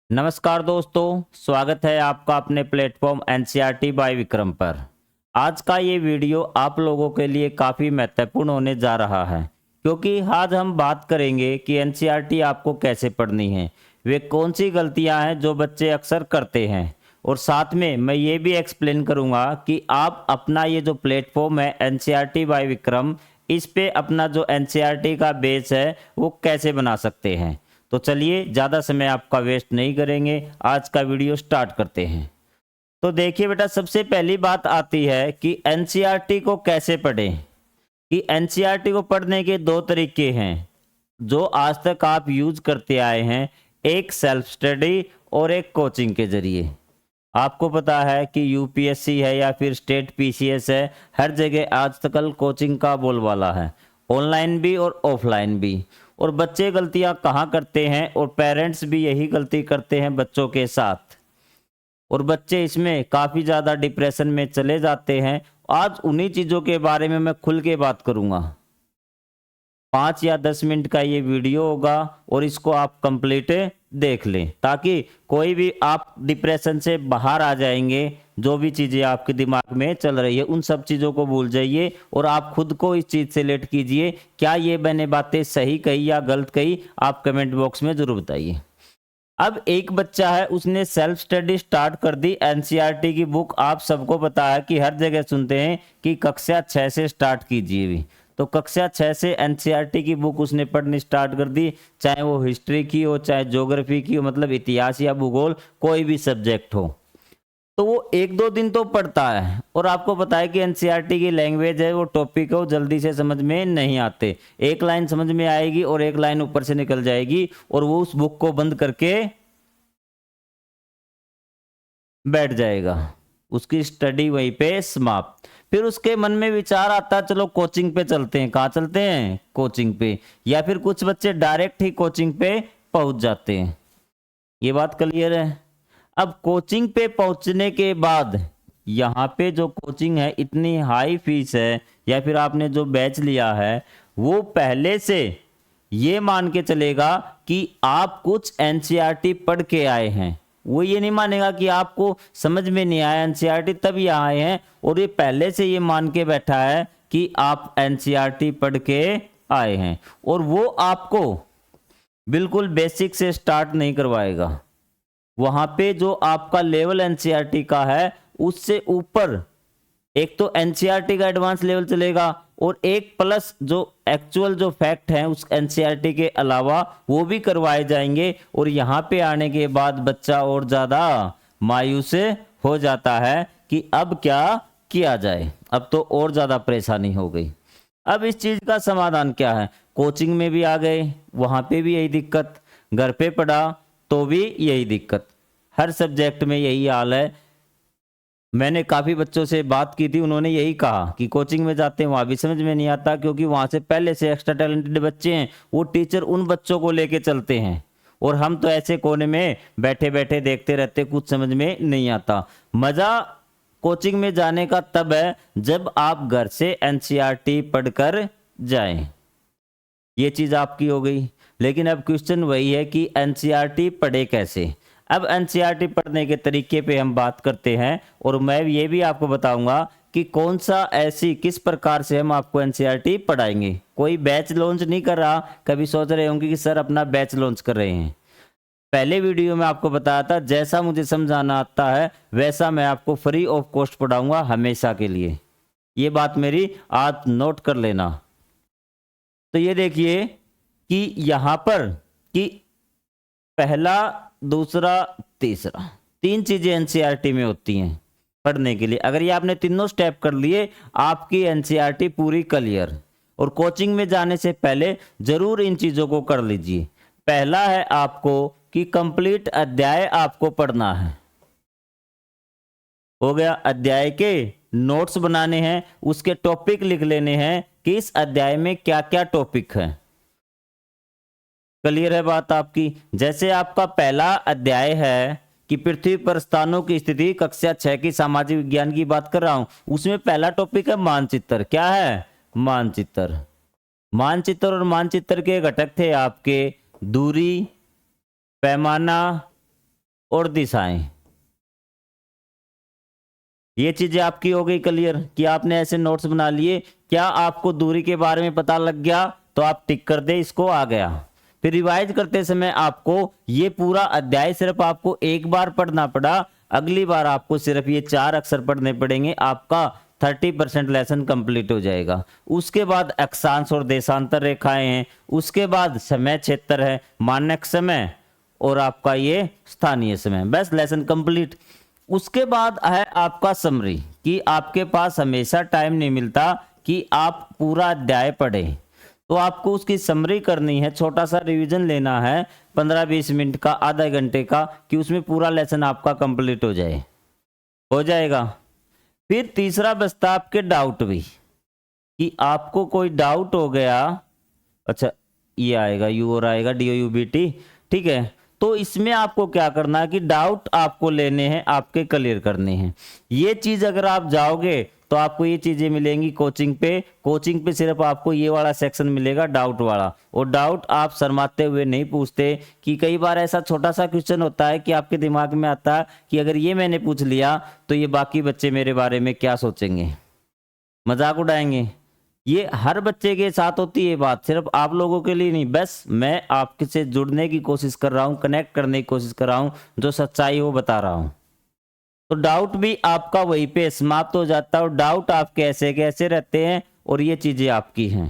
नमस्कार दोस्तों, स्वागत है आपका अपने प्लेटफॉर्म एनसीईआरटी बाय विक्रम पर। आज का ये वीडियो आप लोगों के लिए काफ़ी महत्वपूर्ण होने जा रहा है, क्योंकि आज हम बात करेंगे कि एनसीईआरटी आपको कैसे पढ़नी है, वे कौन सी गलतियां हैं जो बच्चे अक्सर करते हैं, और साथ में मैं ये भी एक्सप्लेन करूंगा कि आप अपना ये जो प्लेटफॉर्म है एनसीईआरटी बाय विक्रम, इस पे अपना जो एनसीईआरटी का बेस है वो कैसे बना सकते हैं। तो चलिए ज़्यादा समय आपका वेस्ट नहीं करेंगे, आज का वीडियो स्टार्ट करते हैं। तो देखिए बेटा, सबसे पहली बात आती है कि एनसीईआरटी को कैसे पढ़ें। कि एनसीईआरटी को पढ़ने के दो तरीके हैं जो आज तक आप यूज करते आए हैं, एक सेल्फ स्टडी और एक कोचिंग के जरिए। आपको पता है कि यूपीएससी है या फिर स्टेट पीसीएस है, हर जगह आजकल कोचिंग का बोलबाला है, ऑनलाइन भी और ऑफलाइन भी। और बच्चे गलतियां कहाँ करते हैं और पेरेंट्स भी यही गलती करते हैं बच्चों के साथ, और बच्चे इसमें काफ़ी ज़्यादा डिप्रेशन में चले जाते हैं। आज उन्हीं चीज़ों के बारे में मैं खुल के बात करूँगा। 5 या 10 मिनट का ये वीडियो होगा और इसको आप कंप्लीट देख लें, ताकि कोई भी आप डिप्रेशन से बाहर आ जाएंगे। जो भी चीज़ें आपके दिमाग में चल रही है उन सब चीज़ों को भूल जाइए और आप खुद को इस चीज़ से रिलेट कीजिए। क्या ये मैंने बातें सही कही या गलत कही, आप कमेंट बॉक्स में ज़रूर बताइए। अब एक बच्चा है, उसने सेल्फ स्टडी स्टार्ट कर दी। एनसीईआरटी की बुक आप सबको पता है कि हर जगह सुनते हैं कि कक्षा 6 से स्टार्ट कीजिए भी। तो कक्षा 6 से एनसीईआरटी की बुक उसने पढ़नी स्टार्ट कर दी, चाहे वो हिस्ट्री की हो, चाहे ज्योग्राफी की हो, मतलब इतिहास या भूगोल, कोई भी सब्जेक्ट हो। तो वो 1-2 दिन तो पढ़ता है, और आपको पता है कि एनसीईआरटी की लैंग्वेज है, वो टॉपिक है, वो जल्दी से समझ में नहीं आते। एक लाइन समझ में आएगी और एक लाइन ऊपर से निकल जाएगी, और वो उस बुक को बंद करके बैठ जाएगा, उसकी स्टडी वहीं पे समाप्त। फिर उसके मन में विचार आता है, चलो कोचिंग पे चलते हैं। कहाँ चलते हैं? कोचिंग पे। या फिर कुछ बच्चे डायरेक्ट ही कोचिंग पे पहुंच जाते हैं। ये बात क्लियर है। अब कोचिंग पे पहुंचने के बाद यहाँ पे जो कोचिंग है, इतनी हाई फीस है, या फिर आपने जो बैच लिया है वो पहले से ये मान के चलेगा कि आप कुछ एनसीईआरटी पढ़ के आए हैं। वो ये नहीं मानेगा कि आपको समझ में नहीं आया एनसीईआरटी तब ये आए हैं, और ये पहले से ये मान के बैठा है कि आप एनसीईआरटी पढ़ के आए हैं, और वो आपको बिल्कुल बेसिक से स्टार्ट नहीं करवाएगा। वहां पे जो आपका लेवल एनसीईआरटी का है उससे ऊपर एक तो एनसीईआरटी का एडवांस लेवल चलेगा, और एक प्लस जो एक्चुअल जो फैक्ट है उस एनसीईआरटी के अलावा वो भी करवाए जाएंगे। और यहाँ पे आने के बाद बच्चा और ज़्यादा मायूस हो जाता है कि अब क्या किया जाए, अब तो और ज़्यादा परेशानी हो गई। अब इस चीज़ का समाधान क्या है? कोचिंग में भी आ गए, वहाँ पे भी यही दिक्कत, घर पे पढ़ा तो भी यही दिक्कत, हर सब्जेक्ट में यही हाल है। मैंने काफ़ी बच्चों से बात की थी, उन्होंने यही कहा कि कोचिंग में जाते हैं वहाँ भी समझ में नहीं आता, क्योंकि वहाँ से पहले से एक्स्ट्रा टैलेंटेड बच्चे हैं, वो टीचर उन बच्चों को लेके चलते हैं, और हम तो ऐसे कोने में बैठे बैठे देखते रहते, कुछ समझ में नहीं आता। मज़ा कोचिंग में जाने का तब है जब आप घर से एनसीईआरटी पढ़कर जाएं। ये चीज़ आपकी हो गई। लेकिन अब क्वेश्चन वही है कि एनसीईआरटी पढ़े कैसे। अब एनसीईआरटी पढ़ने के तरीके पे हम बात करते हैं, और मैं ये भी आपको बताऊंगा कि कौन सा ऐसी किस प्रकार से हम आपको एनसीईआरटी पढ़ाएंगे। कोई बैच लॉन्च नहीं कर रहा। कभी सोच रहे होंगे कि सर अपना बैच लॉन्च कर रहे हैं। पहले वीडियो में आपको बताया था, जैसा मुझे समझाना आता है वैसा मैं आपको फ्री ऑफ कॉस्ट पढ़ाऊंगा हमेशा के लिए। ये बात मेरी आज नोट कर लेना। तो ये देखिए कि यहाँ पर कि पहला, दूसरा, तीसरा, 3 चीजें एनसीईआरटी में होती हैं पढ़ने के लिए। अगर ये आपने तीनों स्टेप कर लिए, आपकी एनसीईआरटी पूरी क्लियर। और कोचिंग में जाने से पहले जरूर इन चीजों को कर लीजिए। पहला है आपको कि कंप्लीट अध्याय आपको पढ़ना है। हो गया। अध्याय के नोट्स बनाने हैं, उसके टॉपिक लिख लेने हैं कि इस अध्याय में क्या क्या टॉपिक है। क्लियर है बात आपकी? जैसे आपका पहला अध्याय है कि पृथ्वी पर स्थानों की स्थिति, कक्षा 6 की सामाजिक विज्ञान की बात कर रहा हूं, उसमें पहला टॉपिक है मानचित्र। क्या है? मानचित्र। मानचित्र और मानचित्र के घटक थे आपके दूरी, पैमाना, और दिशाएं। ये चीजें आपकी हो गई क्लियर कि आपने ऐसे नोट्स बना लिए। क्या आपको दूरी के बारे में पता लग गया तो आप टिक कर दे, इसको आ गया। फिर रिवाइज करते समय आपको ये पूरा अध्याय सिर्फ आपको एक बार पढ़ना पड़ा, अगली बार आपको सिर्फ ये 4 अक्षर पढ़ने पड़ेंगे, आपका 30% लेसन कंप्लीट हो जाएगा। उसके बाद अक्षांश और देशांतर रेखाएं हैं, उसके बाद समय क्षेत्र है, मानक समय और आपका ये स्थानीय समय, बस लेसन कंप्लीट। उसके बाद है आपका समरी कि आपके पास हमेशा टाइम नहीं मिलता कि आप पूरा अध्याय पढ़ें, तो आपको उसकी समरी करनी है, छोटा सा रिवीजन लेना है 15-20 मिनट का, आधा घंटे का, कि उसमें पूरा लेसन आपका कंप्लीट हो जाए, हो जाएगा। फिर तीसरा बचता आपके डाउट भी, कि आपको कोई डाउट हो गया, अच्छा ये आएगा यू और आएगा DOUBT, ठीक है। तो इसमें आपको क्या करना है कि डाउट आपको लेने हैं, आपके क्लियर करने हैं। ये चीज अगर आप जाओगे तो आपको ये चीजें मिलेंगी कोचिंग पे। कोचिंग पे सिर्फ आपको ये वाला सेक्शन मिलेगा डाउट वाला, और डाउट आप शर्माते हुए नहीं पूछते। कि कई बार ऐसा छोटा सा क्वेश्चन होता है कि आपके दिमाग में आता है कि अगर ये मैंने पूछ लिया तो ये बाकी बच्चे मेरे बारे में क्या सोचेंगे, मजाक उड़ाएंगे। ये हर बच्चे के साथ होती है बात, सिर्फ आप लोगों के लिए नहीं। बस मैं आपके से जुड़ने की कोशिश कर रहा हूँ, कनेक्ट करने की कोशिश कर रहा हूँ, जो सच्चाई वो बता रहा हूँ। तो डाउट भी आपका वहीं पे समाप्त हो जाता है, और डाउट आपके ऐसे कैसे रहते हैं, और ये चीजें आपकी हैं।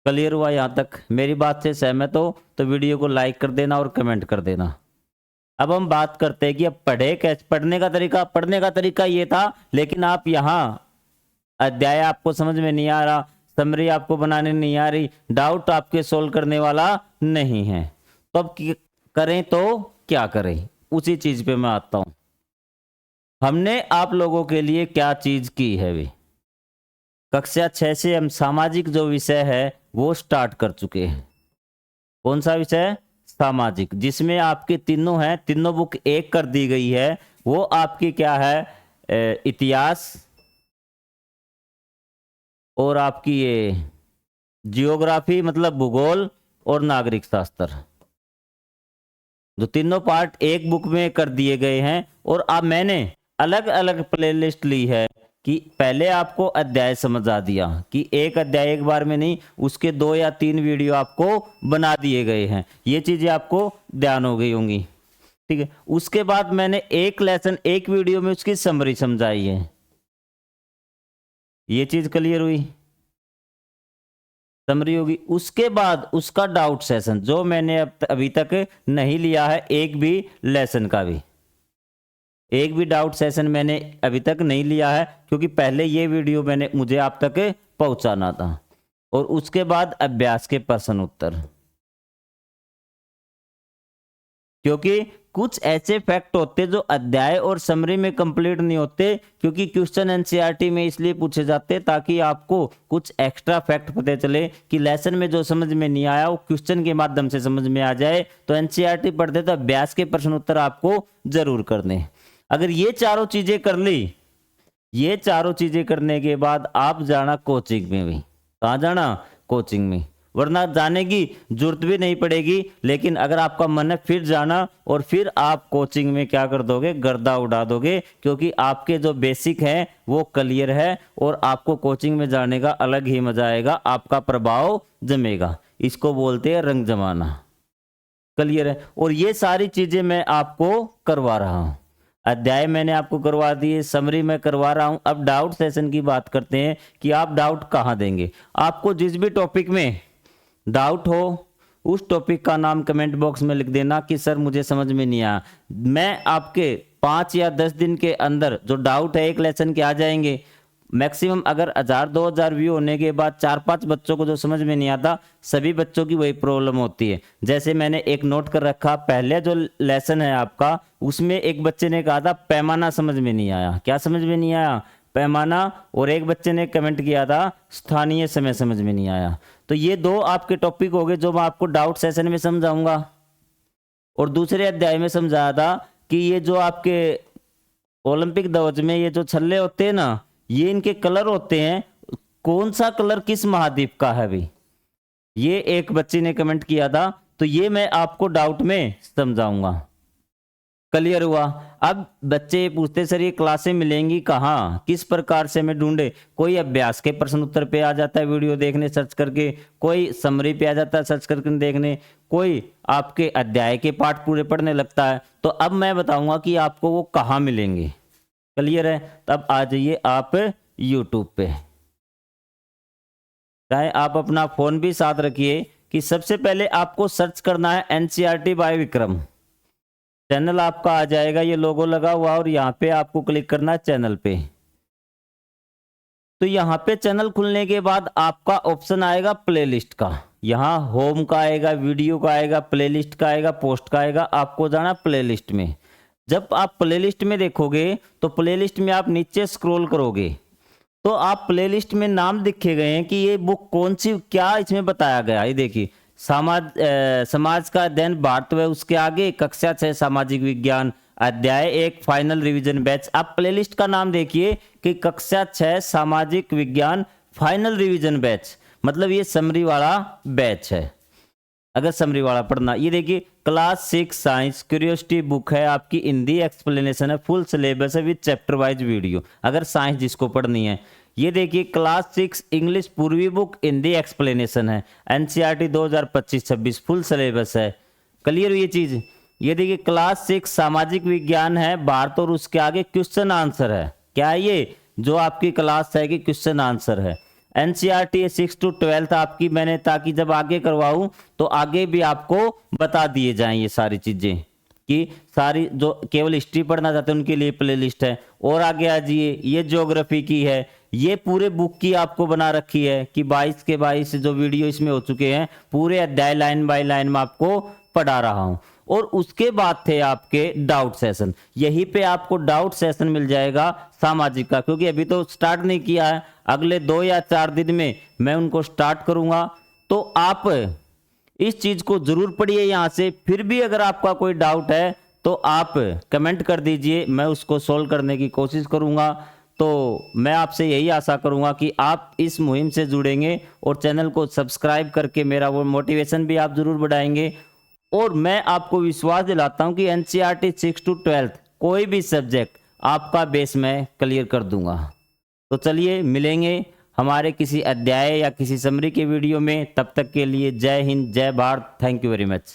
क्लियर हुआ यहाँ तक? मेरी बात से सहमत हो तो वीडियो को लाइक कर देना और कमेंट कर देना। अब हम बात करते हैं कि अब पढ़े कैसे, पढ़ने का तरीका ये था, लेकिन आप यहाँ अध्याय आपको समझ में नहीं आ रहा, समरी आपको बनाने नहीं आ रही, डाउट आपके सोल्व करने वाला नहीं है, तो अब करें तो क्या करें, उसी चीज पे मैं आता हूं। हमने आप लोगों के लिए क्या चीज की है भी, कक्षा 6 से हम सामाजिक जो विषय है वो स्टार्ट कर चुके हैं। कौन सा विषय? सामाजिक, जिसमें आपके तीनों हैं, तीनों बुक एक कर दी गई है। वो आपकी क्या है? इतिहास, और आपकी ये जियोग्राफी मतलब भूगोल, और नागरिक शास्त्र, जो तीनों पार्ट एक बुक में कर दिए गए हैं। और अब मैंने अलग अलग प्लेलिस्ट ली है कि पहले आपको अध्याय समझ आ दिया कि एक अध्याय एक बार में नहीं, उसके 2 या 3 वीडियो आपको बना दिए गए हैं। ये चीजें आपको ध्यान हो गई होंगी, ठीक है। उसके बाद मैंने एक लेसन एक वीडियो में उसकी समरी समझाई है। ये चीज क्लियर हुई? समरी होगी। उसके बाद उसका डाउट सेशन, जो मैंने अभी तक नहीं लिया है एक भी लेसन का भी, एक भी डाउट सेशन मैंने अभी तक नहीं लिया है, क्योंकि पहले ये वीडियो मुझे आप तक पहुंचाना था। और उसके बाद अभ्यास के प्रश्न उत्तर, क्योंकि कुछ ऐसे फैक्ट होते जो अध्याय और समरी में कंप्लीट नहीं होते, क्योंकि क्वेश्चन एनसीईआरटी में इसलिए पूछे जाते ताकि आपको कुछ एक्स्ट्रा फैक्ट पता चले कि लेसन में जो समझ में नहीं आया वो क्वेश्चन के माध्यम से समझ में आ जाए। तो एनसीईआरटी पढ़ते तो अभ्यास के प्रश्न उत्तर आपको जरूर करने। अगर ये चारों चीजें कर ली, ये चारों चीजें करने के बाद आप जाना कोचिंग में भी। कहाँ जाना? कोचिंग में, वरना जाने की जरूरत भी नहीं पड़ेगी। लेकिन अगर आपका मन है फिर जाना, और फिर आप कोचिंग में क्या कर दोगे? गर्दा उड़ा दोगे, क्योंकि आपके जो बेसिक हैं वो क्लियर है, और आपको कोचिंग में जाने का अलग ही मजा आएगा, आपका प्रभाव जमेगा। इसको बोलते हैं रंग जमाना। क्लियर है? और ये सारी चीजें मैं आपको करवा रहा हूं। अध्याय मैंने आपको करवा दिए, समरी में करवा रहा हूं। अब डाउट सेशन की बात करते हैं कि आप डाउट कहाँ देंगे। आपको जिस भी टॉपिक में डाउट हो उस टॉपिक का नाम कमेंट बॉक्स में लिख देना कि सर मुझे समझ में नहीं आया। मैं आपके 5 या 10 दिन के अंदर जो डाउट है एक लेसन के आ जाएंगे। मैक्सिमम अगर 1000-2000 व्यू होने के बाद 4-5 बच्चों को जो समझ में नहीं आता, सभी बच्चों की वही प्रॉब्लम होती है। जैसे मैंने एक नोट कर रखा, पहले जो लेसन है आपका उसमें एक बच्चे ने कहा था पैमाना समझ में नहीं आया। क्या समझ में नहीं आया? पैमाना। और एक बच्चे ने कमेंट किया था स्थानीय समय समझ में नहीं आया। तो ये 2 आपके टॉपिक हो गए जो मैं आपको डाउट सेशन में समझाऊंगा। और दूसरे अध्याय में समझाया था कि ये जो आपके ओलंपिक ध्वज में ये जो छल्ले होते हैं ना, ये इनके कलर होते हैं, कौन सा कलर किस महाद्वीप का है भी, ये एक बच्चे ने कमेंट किया था। तो ये मैं आपको डाउट में समझाऊंगा। क्लियर हुआ। अब बच्चे ये पूछते सर ये क्लासें मिलेंगी कहाँ, किस प्रकार से मैं ढूंढे। कोई अभ्यास के प्रश्न उत्तर पे आ जाता है वीडियो देखने सर्च करके, कोई समरी पे आ जाता है सर्च करके देखने, कोई आपके अध्याय के पाठ पूरे पढ़ने लगता है। तो अब मैं बताऊंगा कि आपको वो कहाँ मिलेंगे। क्लियर है। तब आ जाइए आप यूट्यूब पे, चाहे आप अपना फोन भी साथ रखिए, कि सबसे पहले आपको सर्च करना है एनसीईआरटी बाय विक्रम। चैनल आपका आ जाएगा, ये लोगो लगा हुआ, और यहाँ पे आपको क्लिक करना है चैनल पे। तो यहाँ पे चैनल खुलने के बाद आपका ऑप्शन आएगा प्लेलिस्ट का। यहाँ होम का आएगा, वीडियो का आएगा, प्लेलिस्ट का आएगा, पोस्ट का आएगा। आपको जाना प्लेलिस्ट में। जब आप प्लेलिस्ट में देखोगे तो प्लेलिस्ट में आप नीचे स्क्रॉल करोगे तो आप प्लेलिस्ट में नाम दिखे गए हैं कि ये बुक कौन सी, क्या इसमें बताया गया। ये देखिए, समाज का अध्ययन भारत व उसके आगे, कक्षा 6 सामाजिक विज्ञान, अध्याय 1 फाइनल रिवीजन बैच। आप प्लेलिस्ट का नाम देखिए कि कक्षा 6 सामाजिक विज्ञान फाइनल रिवीजन बैच, मतलब ये समरी वाला बैच है। अगर समरी वाला पढ़ना, ये देखिए क्लास 6 साइंस क्यूरियोसिटी बुक है आपकी, हिंदी एक्सप्लेनेशन है, फुल सिलेबस है विद चैप्टर वाइज वीडियो, अगर साइंस जिसको पढ़नी है। ये देखिए क्लास 6 इंग्लिश पूर्वी बुक, हिंदी एक्सप्लेनेशन है, एनसीईआरटी 2025-26 फुल सिलेबस है। क्लियर हुई ये चीज। ये देखिए क्लास 6 सामाजिक विज्ञान है, भारत और उसके आगे क्वेश्चन आंसर है। क्या है ये, जो आपकी क्लास है कि क्वेश्चन आंसर है। एनसीईआरटी 6 to 12 आपकी मैंने, ताकि जब आगे करवाऊं तो आगे भी आपको बता दिए जाएं ये सारी चीजें, कि सारी जो केवल हिस्ट्री पढ़ना चाहते हैं उनके लिए प्लेलिस्ट है। और आगे आ जाइए, ये ज्योग्राफी की है, ये पूरे बुक की आपको बना रखी है कि 22 के 22 जो वीडियो इसमें हो चुके हैं, पूरे अध्याय लाइन बाय लाइन में आपको पढ़ा रहा हूं। और उसके बाद थे आपके डाउट सेशन, यहीं पे आपको डाउट सेशन मिल जाएगा सामाजिक का, क्योंकि अभी तो स्टार्ट नहीं किया है, अगले 2 या 4 दिन में मैं उनको स्टार्ट करूंगा। तो आप इस चीज को जरूर पढ़िए यहाँ से। फिर भी अगर आपका कोई डाउट है तो आप कमेंट कर दीजिए, मैं उसको सोल्व करने की कोशिश करूंगा। तो मैं आपसे यही आशा करूंगा कि आप इस मुहिम से जुड़ेंगे और चैनल को सब्सक्राइब करके मेरा वो मोटिवेशन भी आप जरूर बढ़ाएंगे। और मैं आपको विश्वास दिलाता हूं कि एनसीईआरटी 6 to 12 कोई भी सब्जेक्ट आपका बेस मैं क्लियर कर दूंगा। तो चलिए मिलेंगे हमारे किसी अध्याय या किसी समरी के वीडियो में, तब तक के लिए जय हिंद, जय Bharat, thank you very much.